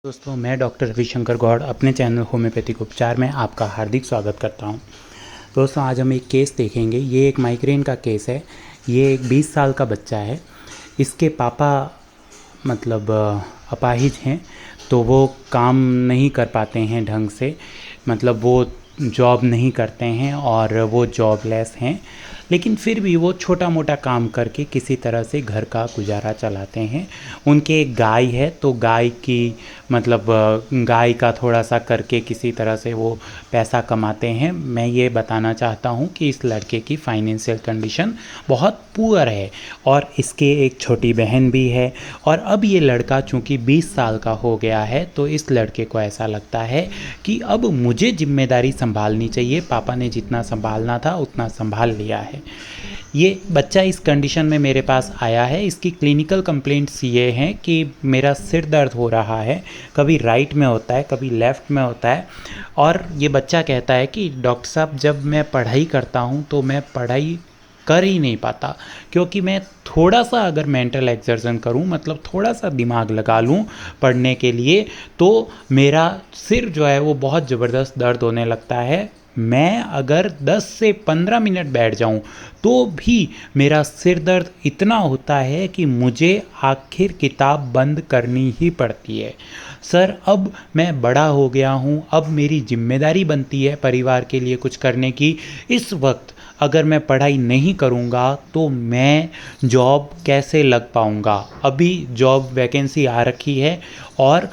दोस्तों, मैं डॉक्टर रविशंकर गौड़ अपने चैनल होम्योपैथिक उपचार में आपका हार्दिक स्वागत करता हूं। दोस्तों, आज हम एक केस देखेंगे। ये एक माइग्रेन का केस है। ये एक 20 साल का बच्चा है। इसके पापा अपाहिज हैं, तो वो काम नहीं कर पाते हैं ढंग से। वो जॉब नहीं करते हैं और वो जॉबलेस हैं, लेकिन फिर भी वो छोटा मोटा काम करके किसी तरह से घर का गुजारा चलाते हैं। उनके एक गाय है, तो गाय की गाय का थोड़ा सा करके किसी तरह से वो पैसा कमाते हैं। मैं ये बताना चाहता हूँ कि इस लड़के की फाइनेंशियल कंडीशन बहुत पुअर है और इसके एक छोटी बहन भी है। और अब ये लड़का चूँकि 20 साल का हो गया है, तो इस लड़के को ऐसा लगता है कि अब मुझे जिम्मेदारी संभालनी चाहिए। पापा ने जितना संभालना था उतना संभाल लिया है। ये बच्चा इस कंडीशन में मेरे पास आया है। इसकी क्लिनिकल कंप्लेंट्स ये हैं कि मेरा सिर दर्द हो रहा है, कभी राइट में होता है, कभी लेफ़्ट में होता है। और ये बच्चा कहता है कि डॉक्टर साहब, जब मैं पढ़ाई करता हूँ तो मैं पढ़ाई कर ही नहीं पाता, क्योंकि मैं थोड़ा सा अगर मेंटल एक्सर्शन करूं, थोड़ा सा दिमाग लगा लूं पढ़ने के लिए, तो मेरा सिर जो है वो बहुत ज़बरदस्त दर्द होने लगता है। मैं अगर 10 से 15 मिनट बैठ जाऊं तो भी मेरा सिर दर्द इतना होता है कि मुझे आखिर किताब बंद करनी ही पड़ती है। सर, अब मैं बड़ा हो गया हूं, अब मेरी जिम्मेदारी बनती है परिवार के लिए कुछ करने की। इस वक्त अगर मैं पढ़ाई नहीं करूंगा तो मैं जॉब कैसे लग पाऊंगा। अभी जॉब वैकेंसी आ रखी है और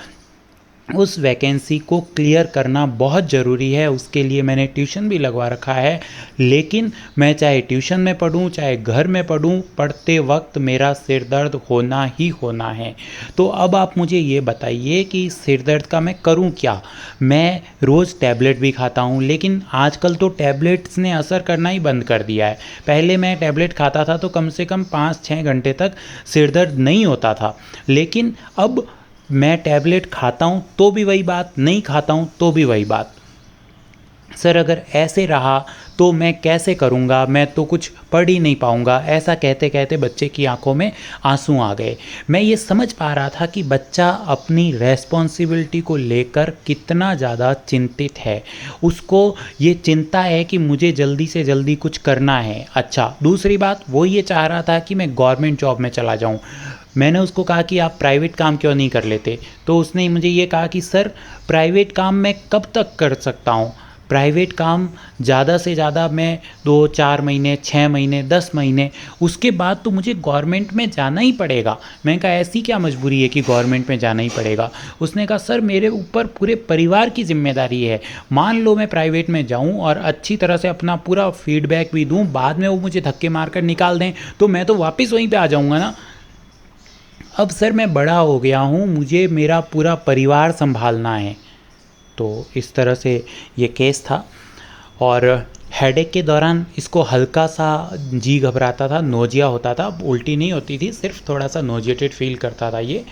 उस वैकेंसी को क्लियर करना बहुत ज़रूरी है। उसके लिए मैंने ट्यूशन भी लगवा रखा है, लेकिन मैं चाहे ट्यूशन में पढ़ूं चाहे घर में पढ़ूं, पढ़ते वक्त मेरा सिर दर्द होना ही होना है। तो अब आप मुझे ये बताइए कि सिर दर्द का मैं करूं क्या। मैं रोज़ टैबलेट भी खाता हूं, लेकिन आजकल तो टैबलेट्स ने असर करना ही बंद कर दिया है। पहले मैं टैबलेट खाता था तो कम से कम 5-6 घंटे तक सिर दर्द नहीं होता था, लेकिन अब मैं टैबलेट खाता हूँ तो भी वही बात, नहीं खाता हूँ तो भी वही बात। सर, अगर ऐसे रहा तो मैं कैसे करूँगा, मैं तो कुछ पढ़ ही नहीं पाऊँगा। ऐसा कहते कहते बच्चे की आंखों में आंसू आ गए। मैं ये समझ पा रहा था कि बच्चा अपनी रेस्पॉन्सिबिलिटी को लेकर कितना ज़्यादा चिंतित है। उसको ये चिंता है कि मुझे जल्दी से जल्दी कुछ करना है। अच्छा, दूसरी बात, वो ये चाह रहा था कि मैं गवर्नमेंट जॉब में चला जाऊँ। मैंने उसको कहा कि आप प्राइवेट काम क्यों नहीं कर लेते, तो उसने मुझे ये कहा कि सर, प्राइवेट काम मैं कब तक कर सकता हूँ। प्राइवेट काम ज़्यादा से ज़्यादा मैं 2-4 महीने, 6 महीने, 10 महीने, उसके बाद तो मुझे गवर्नमेंट में जाना ही पड़ेगा। मैंने कहा ऐसी क्या मजबूरी है कि गवर्नमेंट में जाना ही पड़ेगा। उसने कहा सर, मेरे ऊपर पूरे परिवार की जिम्मेदारी है। मान लो मैं प्राइवेट में जाऊं और अच्छी तरह से अपना पूरा फीडबैक भी दूं, बाद में वो मुझे धक्के मार कर निकाल दें तो मैं तो वापस वहीं पर आ जाऊँगा ना। अब सर, मैं बड़ा हो गया हूँ, मुझे मेरा पूरा परिवार संभालना है। तो इस तरह से ये केस था। और हेडेक के दौरान इसको हल्का सा जी घबराता था, नोजिया होता था। उल्टी नहीं होती थी, सिर्फ थोड़ा सा नोजिएटेड फील करता था ये।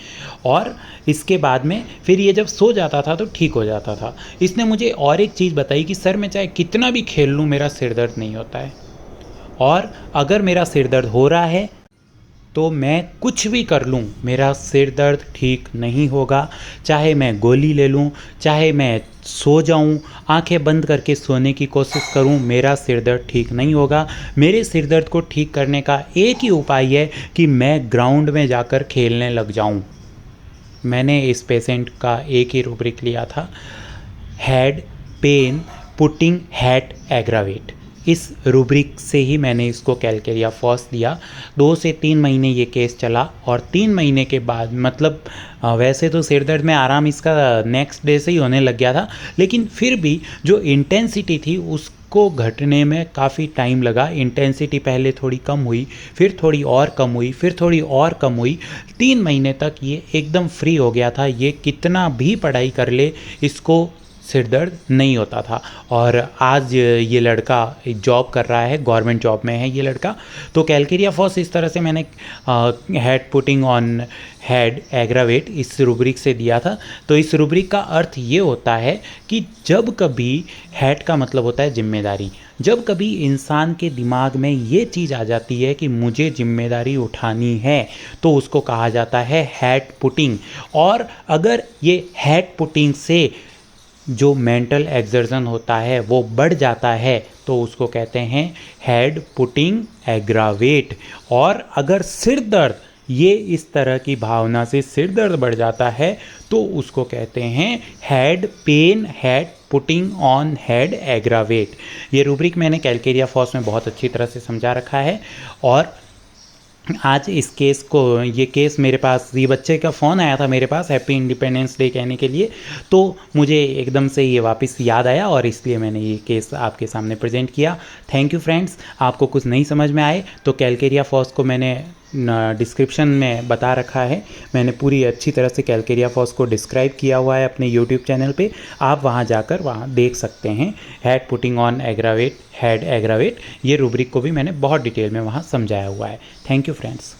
और इसके बाद में फिर ये जब सो जाता था तो ठीक हो जाता था। इसने मुझे और एक चीज़ बताई कि सर, मैं चाहे कितना भी खेल लूँ मेरा सिर दर्द नहीं होता है, और अगर मेरा सिर दर्द हो रहा है तो मैं कुछ भी कर लूँ मेरा सिर दर्द ठीक नहीं होगा। चाहे मैं गोली ले लूँ, चाहे मैं सो जाऊँ, आंखें बंद करके सोने की कोशिश करूँ, मेरा सिर दर्द ठीक नहीं होगा। मेरे सिर दर्द को ठीक करने का एक ही उपाय है कि मैं ग्राउंड में जाकर खेलने लग जाऊँ। मैंने इस पेशेंट का एक ही रूब्रिक लिया था, head pen putting hat aggravate. इस रूब्रिक से ही मैंने इसको कैलकेरिया फॉस दिया। 2 से 3 महीने ये केस चला और 3 महीने के बाद वैसे तो सिर दर्द में आराम इसका नेक्स्ट डे से ही होने लग गया था, लेकिन फिर भी जो इंटेंसिटी थी उसको घटने में काफ़ी टाइम लगा। इंटेंसिटी पहले थोड़ी कम हुई, फिर थोड़ी और कम हुई, फिर थोड़ी और कम हुई। 3 महीने तक ये एकदम फ्री हो गया था। ये कितना भी पढ़ाई कर ले, इसको सिर दर्द नहीं होता था। और आज ये लड़का जॉब कर रहा है, गवर्नमेंट जॉब में है ये लड़का। तो कैलकेरिया फॉस इस तरह से मैंने head putting on head aggravate इस रूब्रिक से दिया था। तो इस रूब्रिक का अर्थ ये होता है कि जब कभी हेड का मतलब होता है जिम्मेदारी, जब कभी इंसान के दिमाग में ये चीज़ आ जाती है कि मुझे जिम्मेदारी उठानी है तो उसको कहा जाता है हेड पुटिंग। और अगर ये हेड पुटिंग से जो मेंटल एक्सर्जन होता है वो बढ़ जाता है तो उसको कहते हैं हेड पुटिंग एग्रावेट। और अगर सिर दर्द, ये इस तरह की भावना से सिर दर्द बढ़ जाता है तो उसको कहते हैं head pen, head putting on head aggravate. ये रूब्रिक मैंने कैलकेरिया फॉस में बहुत अच्छी तरह से समझा रखा है। और आज इस केस को, ये केस मेरे पास, ये बच्चे का फ़ोन आया था मेरे पास हैप्पी इंडिपेंडेंस डे कहने के लिए, तो मुझे एकदम से ये वापस याद आया और इसलिए मैंने ये केस आपके सामने प्रेजेंट किया। Thank you friends. आपको कुछ नहीं समझ में आए तो कैलकेरिया फॉस को मैंने डिस्क्रिप्शन में बता रखा है। मैंने पूरी अच्छी तरह से कैलकेरिया फॉस को डिस्क्राइब किया हुआ है अपने यूट्यूब चैनल पे, आप वहाँ जाकर वहाँ देख सकते हैं। Head putting on aggravate, head aggravate, ये रूब्रिक को भी मैंने बहुत डिटेल में वहाँ समझाया हुआ है। Thank you friends.